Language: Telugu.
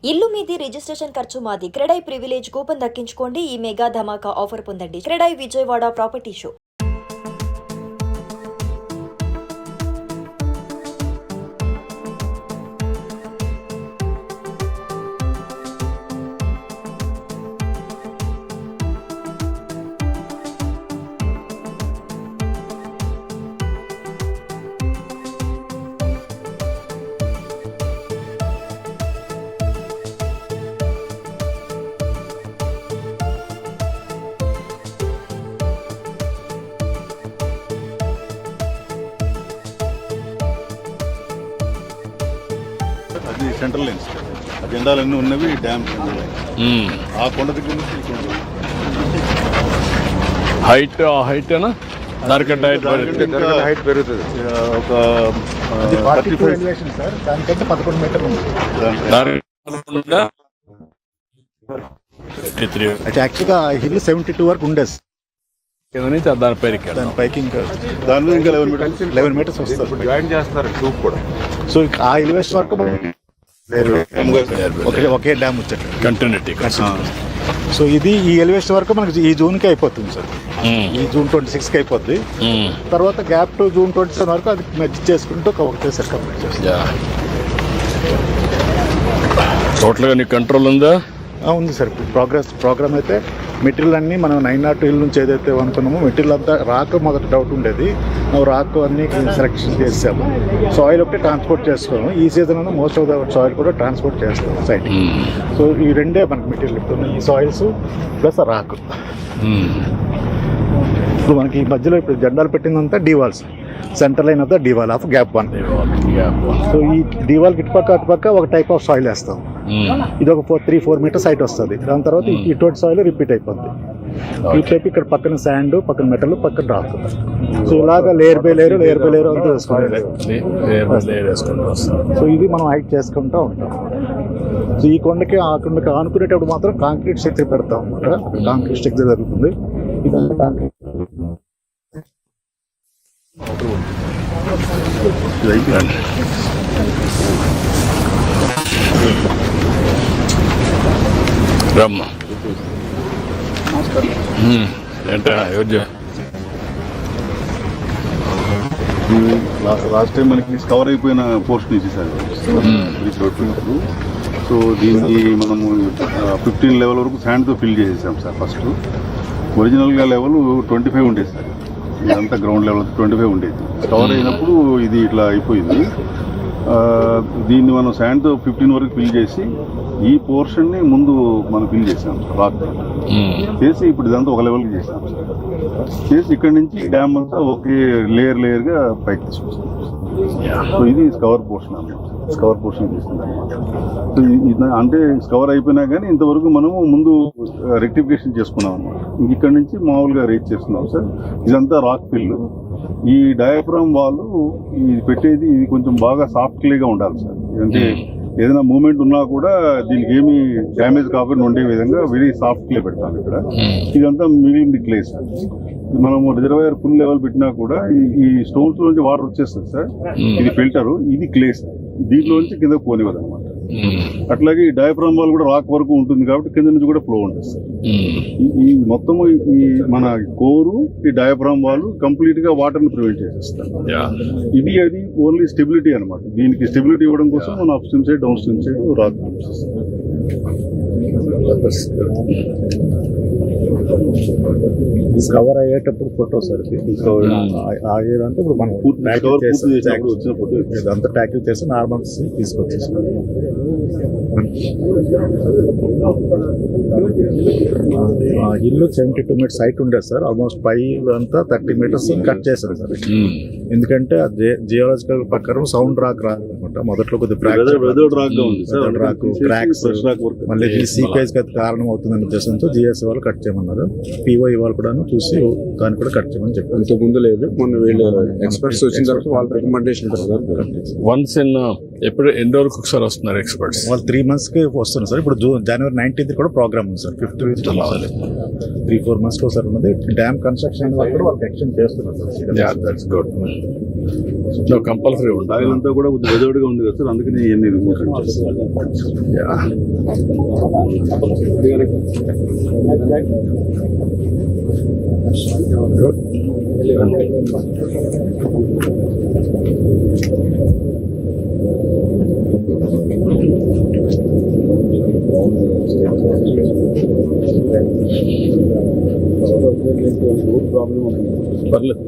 ఇల్లు మీది రిజిస్ట్రేషన్ ఖర్చు మాది. క్రెడై ప్రివిలేజ్ కూపన్ దక్కించుకోండి. ఈ మెగా ధమాకా ఆఫర్ పొందండి. CREDAI Vijayawada property show. అది సెంట్రల్ లైన్స్, ఆ జెండాలన్నీ ఉన్నవి డ్యామ్ సెంట్రల్ లైన్స్. ఆ కొండ దగ్గర నుంచి హైట్ దానికంటే హైట్ పెరుగుతుంది. ఒక 42 ఎలివేషన్ సార్, దానికంటే 11 మీటర్లు ఉంది. అంటే యాక్చువల్గా హిల్ 72 వరకు ఉండేది. దాని పైకి ఇంకా దాని మీద ఇంకా 11 మీటర్స్ వస్తుంది. జాయిన్ చేస్తున్నారు ట్యూబ్ కూడా. సో ఆ ఎలివేషన్ వరకు ఒకే డ్యామ్ వచ్చేట్టు కంటిన్యూటీ. సో ఇది ఈ ఎలివేషన్ వరకు మనకి ఈ జూన్కి అయిపోతుంది సార్. ఈ జూన్ 26కి అయిపోద్ది. తర్వాత గ్యాప్ టు జూన్ 27 వరకు అది మెర్జ్ చేసుకుంటూ ఒకటేసారి కంప్లీట్ చేస్తాం. టోటల్గా నీ కంట్రోల్ ఉందా? ఉంది సార్. ప్రోగ్రామ్ అయితే మెటీరియల్ అన్నీ మనం 902 హిల్ నుంచి ఏదైతే అనుకున్నామో మెటీరియల్ అంతా రాక్ మొదటి డౌట్ ఉండేది. ನಾವು రాక్ అన్ని సెలెక్షన్ చేసాము. సాయిల్ ఒకటి ట్రాన్స్పోర్ట్ చేస్తాము. ఈ సీజన్ అన్న మోస్ట్ ఆఫ్ ద సాయిల్ కూడా ట్రాన్స్పోర్ట్ చేస్తాము సైట్. సో ఈ రెండే మనకి మెటీరియల్ ఇప్పుడు ఈ సాయిల్స్ ప్లస్ రాక్. ఇప్పుడు మనకి ఈ మధ్యలో ఇప్పుడు జెండాలు పెట్టిందంతా డీవాల్స్. సెంటర్ లైన్ అంతా డీవాల్ ఆఫ్ గ్యాప్ 1. సో ఈ డీవాల్ ఇటుపక్క అటుపక్క ఒక టైప్ ఆఫ్ సాయిల్ వేస్తాం. ఇది ఒక 3-4 మీటర్స్ హైట్ వస్తుంది. దాని తర్వాత ఇటువంటి సాయిల్ రిపీట్ అయిపోద్ది. ఈ టైప్ ఇక్కడ పక్కన శాండ్, పక్కన మెటల్, పక్కన రాక్. సో ఇలాగా లేయర్ బై లేయర్ అంతా వేసుకుంటాం. సో ఇది మనం హైట్ చేసుకుంటూ ఉంటాం. సో ఈ కొండకి ఆ కొండకి ఆనుకునేటప్పుడు మాత్రం కాంక్రీట్ స్ట్రక్చర్ పెడతాం అనమాట. కాంక్రీట్ స్ట్రక్చర్ జరుగుతుంది. ఇదంతా కాంక్రీట్ రమ్మ ఏంటా లాస్ట్ టైం మనకి కవర్ అయిపోయిన పోర్షన్ ఇచ్చేసారు. సో దీనికి మనము 15 లెవెల్ వరకు శాండ్తో ఫిల్ చేసేసాం సార్. ఫస్ట్ ఒరిజినల్గా లెవెల్ 25 ఉండేది సార్. ఇదంతా గ్రౌండ్ లెవెల్ 25 ఉండేది. కవర్ అయినప్పుడు ఇది ఇట్లా అయిపోయింది. దీన్ని మనం శాండ్తో 15 వరకు ఫిల్ చేసి ఈ పోర్షన్ని ముందు మనం ఫిల్ చేసాం రాక్ చేసి ఇప్పుడు ఇదంతా ఒక లెవెల్కి చేసాం చేసి ఇక్కడి నుంచి డ్యామ్ అంతా ఒకే లేయర్గా పైకి తీసుకొస్తాం. సో ఇది స్కవర్ పోర్షన్ అన్నమాట. స్కవర్ పోర్షన్ చేస్తుంది అనమాట. సో అంటే స్కవర్ అయిపోయినా కానీ ఇంతవరకు మనము ముందు రెక్టిఫికేషన్ చేసుకున్నాం అనమాట. ఇక్కడ నుంచి మామూలుగా రేట్ చేస్తున్నాం సార్. ఇదంతా రాక్ ఫిల్. ఈ డయాఫ్రామ్ వాళ్ళు ఇది పెట్టేది ఇది కొంచెం బాగా సాఫ్ట్ క్లేగా ఉండాలి సార్. అంటే ఏదైనా మూమెంట్ ఉన్నా కూడా దీనికి ఏమి డ్యామేజ్ కాకుండా ఉండే విధంగా వెరీ సాఫ్ట్ క్లే పెడతాం ఇక్కడ. ఇదంతా మిగిలింది క్లే సార్. మనము రిజర్వాయర్ ఫుల్ లెవెల్ పెట్టినా కూడా ఈ స్టోన్స్ నుంచి వాటర్ వచ్చేస్తుంది సార్. ఇది ఫిల్టరు, ఇది క్లే సార్. దీంట్లో నుంచి కింద పోనివ్వదు అనమాట. అట్లాగే ఈ డయాఫ్రామ్ వాల్ కూడా రాక్ వరకు ఉంటుంది కాబట్టి కింద నుంచి కూడా ఫ్లో ఉంటుంది సార్. ఈ మొత్తము ఈ మన కోరు ఈ డయాఫ్రామ్ వాల్ కంప్లీట్ గా వాటర్ ని ప్రివెంట్ చేసేస్తారు. ఇది అది ఓన్లీ స్టెబిలిటీ అనమాట. దీనికి స్టెబిలిటీ ఇవ్వడం కోసం మనం up stream side down stream side rock cover అయ్యేటప్పుడు ఫోటో సార్. అంటే ఇప్పుడు మనం వచ్చిన ఫోటో ఇదంతా ట్యాకిల్ చేసి నార్మల్ తీసుకొచ్చేసి ఇల్లు 72 మీటర్స్ హైట్ ఉండేది సార్. ఆల్మోస్ట్ పైవ్ అంతా 30 మీటర్స్ కట్ చేశారు సార్. ఎందుకంటే జియోలాజికల్ ప్రకారం సౌండ్ రాక్ రాదనమాట. మొదట్లో కొద్దిగా క్రాక్స్ మళ్ళీ సీపేజ్ కారణం అవుతుందనే ఉద్దేశంతో జిఎస్ వాళ్ళు కట్ చేయమన్నారు. పిఓఈ వాళ్ళు కూడా చూసి దాన్ని కూడా కట్ చేయమని చెప్పారు. ఇంత ముందు లేదు, మొన్న వీళ్ళు ఎక్స్పర్ట్స్ వచ్చిన తర్వాత వాళ్ళ రికమెండేషన్ వన్స్ ఇన్ ఎప్పుడు ఎన్ని రోజులకు ఒకసారి వస్తున్నారు ఎక్స్పర్ట్స్? వాళ్ళు 3 monthsకి వస్తున్నారు సార్. ఇప్పుడు జనవరి 19th కూడా ప్రోగ్రామ్ ఉంది సార్. 5th 3-4 months ఒకసారి ఉన్నది. డ్యామ్ కన్స్ట్రక్షన్ కూడా వాళ్ళకి ఎక్స్టెండ్ చేస్తున్నారు sir. That's good. Compulsory soil ఉంటుంది. అంతా కూడా కొద్దిగా వెదోడిగా ఉంది కదా సార్, అందుకని ఇవన్నీ రిమూవ్ చేస్తాం. పర్లేదు.